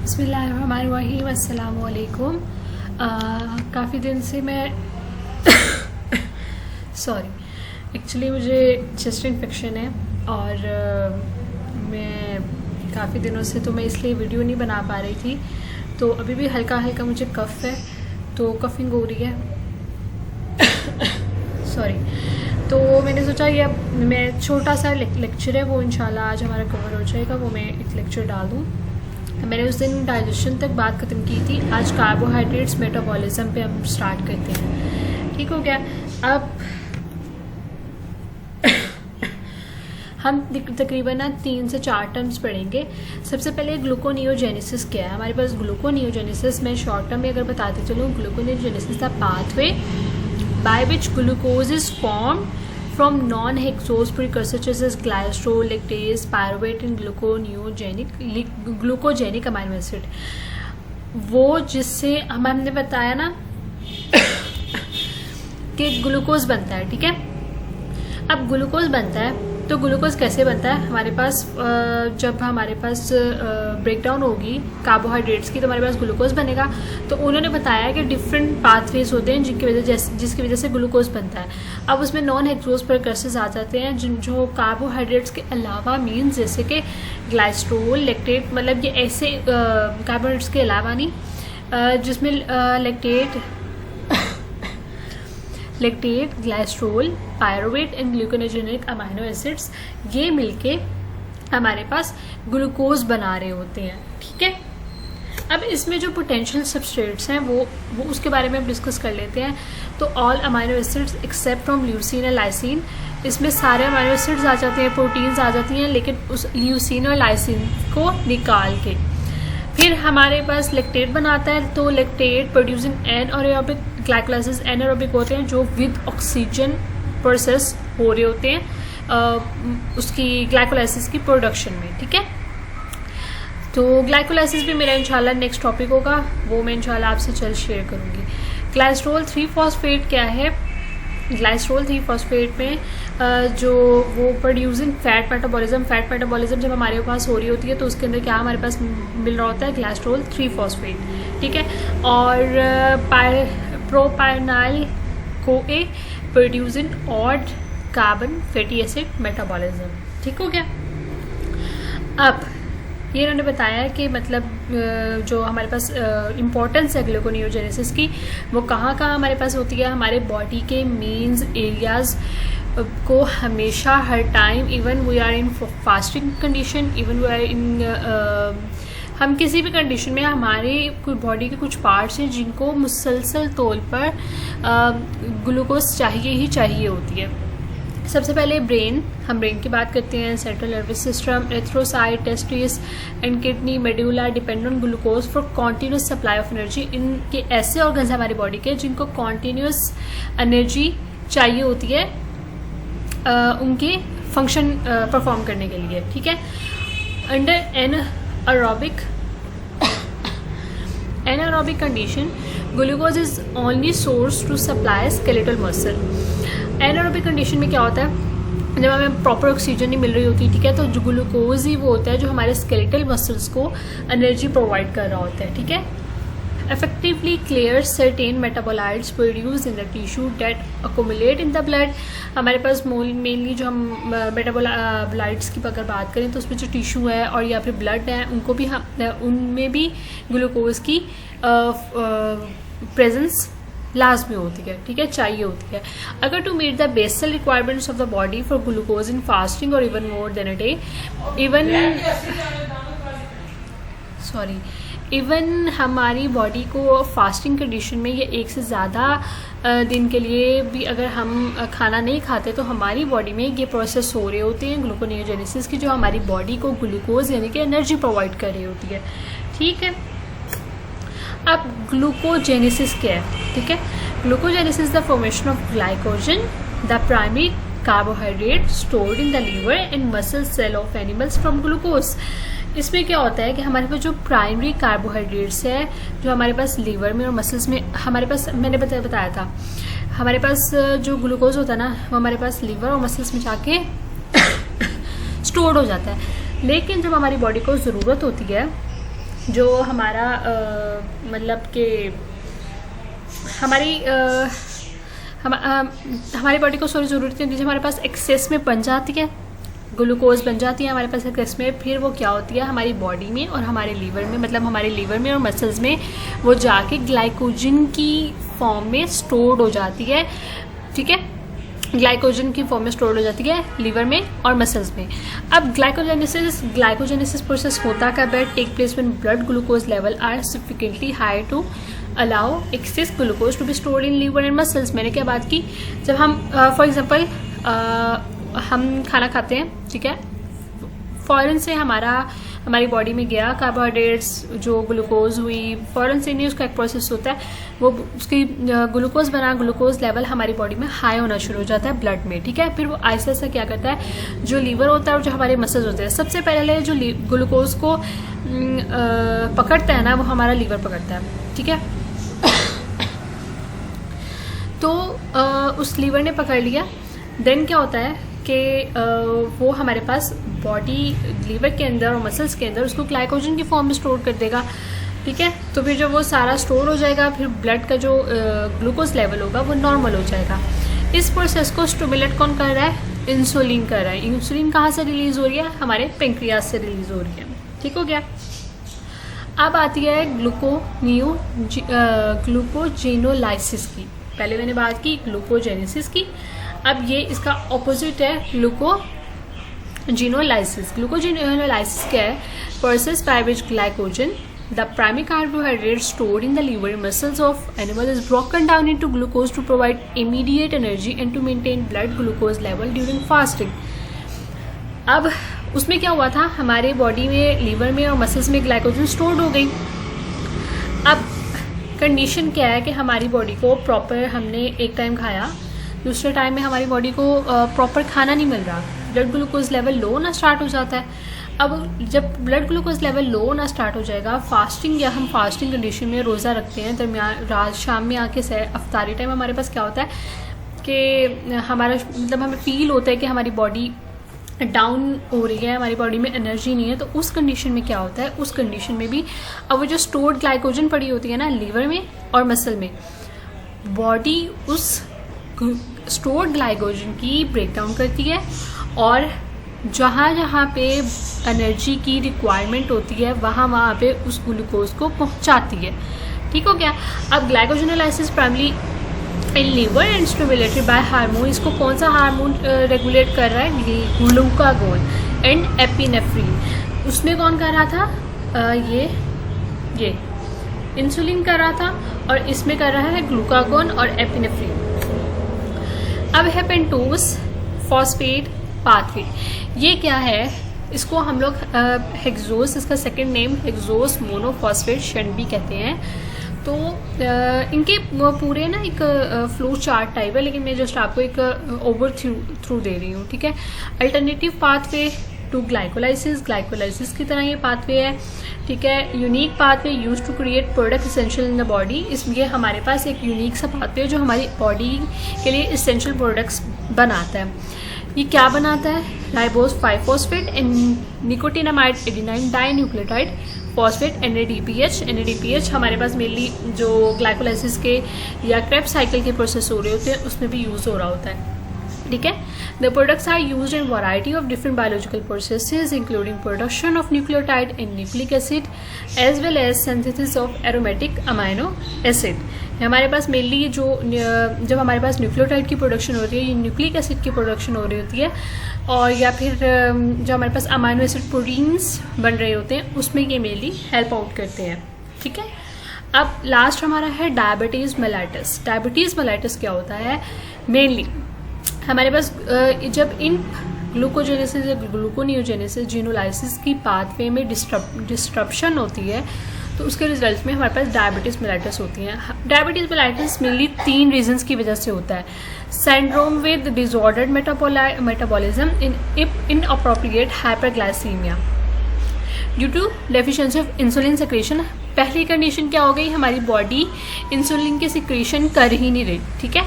बिस्मिल्लाहिर्रहमानिर्रहीम, अस्सलाम वालेकुम। काफ़ी दिन से मैं एक्चुअली मुझे चेस्ट इन्फेक्शन है और मैं काफ़ी दिनों से तो मैं इसलिए वीडियो नहीं बना पा रही थी। तो अभी भी हल्का हल्का मुझे कफ़ है, तो कफ़िंग हो रही है। तो मैंने सोचा ये मैं छोटा सा लेक्चर है वो इंशाल्लाह आज हमारा कवर हो जाएगा, वो मैं एक लेक्चर डाल दूँ। मैंने उस दिन डाइजेशन तक बात ख़त्म की थी, आज कार्बोहाइड्रेट्स मेटाबॉलिज्म पे हम स्टार्ट करते हैं। ठीक हो गया। अब हम तकरीबन 3 से 4 टर्म्स पढ़ेंगे। सबसे पहले ग्लूकोनियोजेनेसिस क्या है। हमारे पास ग्लूकोनियोजेनेसिस में शॉर्ट टर्म में अगर बताते चलूँ, gluconeogenesis the pathway by which glucose is form from non-hexose precursors such as glycerol, lactase, pyruvate and glucogenic amino acid। वो जिससे हमने बताया ना कि ग्लूकोज बनता है। ठीक है, अब ग्लूकोज बनता है तो ग्लूकोज कैसे बनता है। हमारे पास जब हमारे पास ब्रेकडाउन होगी कार्बोहाइड्रेट्स की तो हमारे पास ग्लूकोज बनेगा। तो उन्होंने बताया कि डिफरेंट पाथवेज होते हैं जिसकी वजह से ग्लूकोज बनता है। अब उसमें नॉन हेक्सोज प्रिकर्सर्स आ जाते हैं जो कार्बोहाइड्रेट्स के अलावा मीन्स जैसे कि ग्लाइस्ट्रोल, लैक्टेट, मतलब ये ऐसे कार्बोहाइड्रेट्स के अलावा नहीं जिसमें lactate, glycerol, pyruvate and gluconeogenic amino acids ये मिलके हमारे पास ग्लूकोज बना रहे होते हैं। ठीक है, अब इसमें जो पोटेंशियल सबस्ट्रेट्स हैं वो उसके बारे में हम डिस्कस कर लेते हैं। तो all amino acids except from leucine और लाइसिन, इसमें सारे अमाइनो एसिड्स आ जाते हैं, प्रोटीन्स आ जाती हैं, लेकिन उस ल्यूसीन और लाइसिन को निकाल के फिर हमारे पास लैक्टेट बनाता है। तो lactate producing anaerobic glycolysis anaerobic होते हैं जो विद ऑक्सीजन प्रोसेस हो रहे होते हैं उसकी ग्लाइकोलाइसिस की प्रोडक्शन में। ठीक है, तो ग्लाइकोलाइसिस भी मेरा इंशाल्लाह नेक्स्ट टॉपिक होगा, वो मैं इंशाल्लाह आपसे जल्द शेयर करूँगी। ग्लाइस्ट्रोल 3-फॉस्फेट क्या है। ग्लाइस्ट्रोल 3-फॉस्फेट में जो वो प्रोड्यूसिंग फैट मेटाबॉलिज्म जब हमारे पास हो रही होती है तो उसके अंदर क्या हमारे पास मिल रहा होता है, ग्लाइस्ट्रोल 3-फॉस्फेट। ठीक है, और प्रोपाइनाइल कोए producing odd carbon fatty acid metabolism. ठीक हो गया। अब ये इन्होंने बताया कि मतलब जो हमारे पास इम्पोर्टेंस है ग्लूकोनियोजेनेसिस की वो कहाँ हमारे पास होती है। हमारे बॉडी के मेंस एरियाज को हमेशा हर time, even we are in fasting condition, even we are in हम किसी भी कंडीशन में हमारे बॉडी के कुछ पार्ट्स हैं जिनको मुसलसल तौर पर ग्लूकोज चाहिए ही चाहिए होती है। सबसे पहले ब्रेन, हम ब्रेन की बात करते हैं। Central nervous system, erythrocyte, testis and kidney, medulla depend on glucose for continuous supply of energy. इनके ऐसे ऑर्गन्स हैं हमारी बॉडी के जिनको कॉन्टीन्यूस एनर्जी चाहिए होती है उनके फंक्शन परफॉर्म करने के लिए। ठीक है, under anaerobic condition glucose is only source to supply skeletal muscle। Anaerobic condition में क्या होता है, जब हमें प्रॉपर ऑक्सीजन नहीं मिल रही होती, ठीक है, तो जो ग्लूकोज ही वो होता है जो हमारे स्केलेटल मसल्स को एनर्जी प्रोवाइड कर रहा होता है। ठीक है, effectively clears certain metabolites produced in the tissue that accumulate in the blood। हमारे पास मेनली जो हम मेटाबोलाइट्स की अगर बात करें तो उसमें जो टिश्यू है और या फिर ब्लड है उनको भी उनमें भी ग्लूकोज की प्रेजेंस लाजमी होती है। ठीक है, चाहिए होती है। अगर to meet the basal requirements of the body for glucose in fasting और even more than a day, even हमारी बॉडी को फास्टिंग कंडीशन में या एक से ज़्यादा दिन के लिए भी अगर हम खाना नहीं खाते तो हमारी बॉडी में ये प्रोसेस हो रहे होते हैं ग्लूकोनियोजेनेसिस की, जो हमारी बॉडी को ग्लूकोज यानी कि एनर्जी प्रोवाइड कर रही होती है। ठीक है, अब ग्लूकोजेनेसिस क्या है। ठीक है, glucogenesis the formation of glycogen the primary carbohydrate stored in the liver and muscle cell of animals from glucose. इसमें क्या होता है कि हमारे पास जो प्राइमरी कार्बोहाइड्रेट्स है जो हमारे पास लीवर में और मसल्स में हमारे पास, मैंने बताया था हमारे पास जो ग्लूकोज होता है ना वो हमारे पास लीवर और मसल्स में जाके स्टोर्ड हो जाता है। लेकिन जब हमारी बॉडी को ज़रूरत होती है जो हमारा मतलब कि हमारी हमारी बॉडी को सारी ज़रूरत नहीं होती, हमारे पास एक्सेस में बन जाती है, ग्लूकोज बन जाती है हमारे पास एक्सेस में, फिर वो क्या होती है हमारी बॉडी में और हमारे लीवर में, मतलब हमारे लीवर में और मसल्स में वो जाके ग्लाइकोजन की फॉर्म में स्टोर्ड हो जाती है। ठीक है, ग्लाइकोजन की फॉर्म में स्टोर हो जाती है लीवर में और मसल्स में। अब ग्लाइकोजेनेसिस प्रोसेस होता कब है? Take place when blood glucose level are significantly high to allow excess glucose to be stored in liver and muscles. मैंने क्या बात की, जब हम फॉर एग्जांपल हम खाना खाते हैं, ठीक है, फ़ौरन से हमारी बॉडी में गया कार्बोहाइड्रेट्स, जो ग्लूकोज हुई, फ़ौरन से नहीं, उसका एक प्रोसेस होता है, वो उसकी ग्लूकोज बना, ग्लूकोज लेवल हमारी बॉडी में हाई होना शुरू हो जाता है ब्लड में। ठीक है, फिर वो आहिस्ता आहिस्ता क्या करता है, जो लीवर होता है और जो हमारे मसल्स होते हैं, सबसे पहले जो ग्लूकोज को पकड़ता है ना, वो हमारा लीवर पकड़ता है। ठीक है, तो उस लीवर ने पकड़ लिया, देन क्या होता है कि वो हमारे पास बॉडी लीवर के अंदर और मसल्स के अंदर उसको ग्लाइकोजन की फॉर्म में स्टोर कर देगा। ठीक है, तो फिर जब वो सारा स्टोर हो जाएगा, फिर ब्लड का जो ग्लूकोज लेवल होगा वो नॉर्मल हो जाएगा। इस प्रोसेस को स्टिमुलेट कौन कर रहा है? इंसुलिन कर रहा है। इंसुलिन कहाँ से रिलीज हो रही है? हमारे पेंक्रियाज से रिलीज हो रही है। ठीक हो गया। अब आती है ग्लूकोजेनोलाइसिस की। पहले मैंने बात की ग्लूकोजेनेसिस की, अब ये इसका ऑपोजिट है ग्लूकोजेनोलाइसिस। ग्लूकोजेनोलाइसिस क्या है? Process by which glycogen, the primary carbohydrate stored in the liver muscles of animal, is broken down into glucose to provide immediate energy and to maintain blood glucose level during fasting. अब उसमें क्या हुआ था, हमारे body में, liver में और muscles में ग्लाइकोजन स्टोर्ड हो गई। अब कंडीशन क्या है कि हमारी बॉडी को प्रॉपर, हमने एक टाइम खाया, दूसरे टाइम में हमारी बॉडी को प्रॉपर खाना नहीं मिल रहा, ब्लड ग्लूकोज लेवल लो होना स्टार्ट हो जाता है। अब जब ब्लड ग्लूकोज लेवल लो होना स्टार्ट हो जाएगा, फास्टिंग या हम फास्टिंग कंडीशन में रोज़ा रखते हैं, दरमियान रात शाम में आके अफ्तारी टाइम हमारे पास क्या होता है कि हमारा मतलब हमें फील होता है कि हमारी बॉडी डाउन हो रही है, हमारी बॉडी में एनर्जी नहीं है। तो उस कंडीशन में क्या होता है, उस कंडीशन में भी अब वो जो स्टोर्ड ग्लाइकोजन पड़ी होती है ना लीवर में और मसल में, बॉडी उस स्टोर्ड ग्लाइकोजन की ब्रेक डाउन करती है और जहाँ जहाँ पे एनर्जी की रिक्वायरमेंट होती है वहाँ पे उस ग्लूकोज को पहुँचाती है। ठीक हो गया। अब glycogenolysis primary in liver and stimulated by hormone. इसको कौन सा हार्मोन रेगुलेट कर रहा है? Glucagon and epinephrine. उसमें कौन कर रहा था? ये इंसुलिन कर रहा था, और इसमें कर रहा है ग्लूकागोन और एपिनेफ्रिन। अब है पेंटोज फॉस्फेट पाथवे। ये क्या है? इसको हम लोग हेक्सोस, इसका second name hexose monophosphate shunt भी कहते हैं। तो इनके पूरे ना एक फ्लो चार्ट टाइप है, लेकिन मैं जस्ट आपको एक ओवर थ्रू दे रही हूँ। ठीक है, अल्टरनेटिव पाथवे टू ग्लाइकोलाइसिस की तरह ये पाथवे है। ठीक है, unique pathway use to create product essential in the body. इसलिए हमारे पास एक यूनिक सा पाथवे जो हमारी बॉडी के लिए इसेंशियल प्रोडक्ट्स बनाता है। ये क्या बनाता है? Ribose five phosphate and nicotinamide adenine dinucleotide phosphate NADPH हमारे पास मेनली जो ग्लाइकोलाइसिस के या क्रेब्स साइकिल के प्रोसेस हो रहे होते हैं उसमें भी यूज हो रहा होता है। ठीक है, the products are used in variety of different biological processes including production of nucleotide and nucleic acid as well as synthesis of aromatic amino acid. हमारे पास मेनली जब हमारे पास न्यूक्लियोटाइड की प्रोडक्शन होती है, ये न्यूक्लिक एसिड की प्रोडक्शन हो रही होती है, और या फिर जो हमारे पास अमाइनो एसिड प्रोटीन्स बन रहे होते हैं उसमें ये मेनली हेल्प आउट करते हैं। ठीक है, अब लास्ट हमारा है डायबिटीज़ मेलाइटिस। डायबिटीज़ मेलाइटिस क्या होता है? मेनली हमारे पास जब इन ग्लूकोजेनेसिस या ग्लूकोनियोजेनेसिस जेनोलाइसिस की पाथवे में डिस्ट्रप्शन होती है, तो उसके रिजल्ट में हमारे पास डायबिटीज़ मेलाइटिस होती है। डायबिटीज़ मेलाइटिस मेनली 3 रीजंस की वजह से होता है। Syndrome with disordered metabolism, inappropriate hyperglycemia due to deficiency of insulin secretion. पहली कंडीशन क्या हो गई? हमारी बॉडी इंसुलिन की सिक्रेशन कर ही नहीं रही। ठीक है,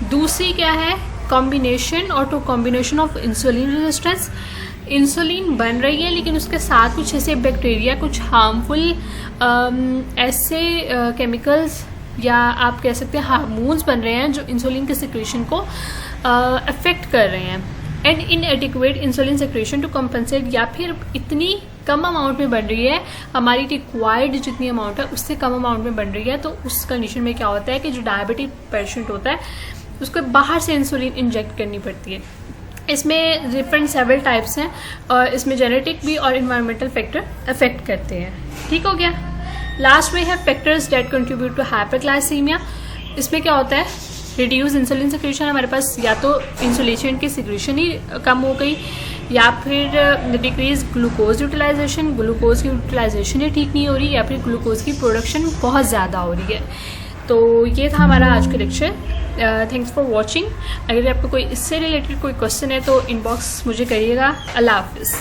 दूसरी क्या है? Combination of insulin resistance. Insulin बन रही है लेकिन उसके साथ कुछ ऐसे बैक्टीरिया, कुछ हार्मफुल ऐसे केमिकल्स या आप कह सकते हैं हार्मोन्स बन रहे हैं जो इंसुलिन के सिक्रेशन को अफेक्ट कर रहे हैं। And inadequate insulin secretion to compensate, या फिर इतनी कम अमाउंट में बन रही है, हमारी रिक्वायर्ड जितनी अमाउंट है उससे कम अमाउंट में बन रही है, तो उस कंडीशन में क्या होता है कि जो डायबिटिक पेशेंट होता है उसको बाहर से इंसुलिन इंजेक्ट करनी पड़ती है। इसमें डिफरेंट सेवरल टाइप्स हैं और इसमें जेनेटिक भी और इन्वायरमेंटल फैक्टर अफेक्ट करते हैं। ठीक हो गया। लास्ट में है factors that contribute to hyperglycemia. इसमें क्या होता है, रिड्यूस इंसुलिन सिक्रेशन, हमारे पास या तो इंसुलेशन की सिक्रेशन ही कम हो गई या फिर डिक्रीज ग्लूकोज यूटिलाइजेशन, ग्लूकोज की यूटिलाइजेशन ही ठीक नहीं हो रही, या फिर ग्लूकोज की प्रोडक्शन बहुत ज़्यादा हो रही है। तो ये था हमारा आज का लेक्चर। Thanks for watching. अगर आपको कोई इससे रिलेटेड कोई क्वेश्चन है तो इनबॉक्स मुझे करिएगा। अल्लाह हाफिज़।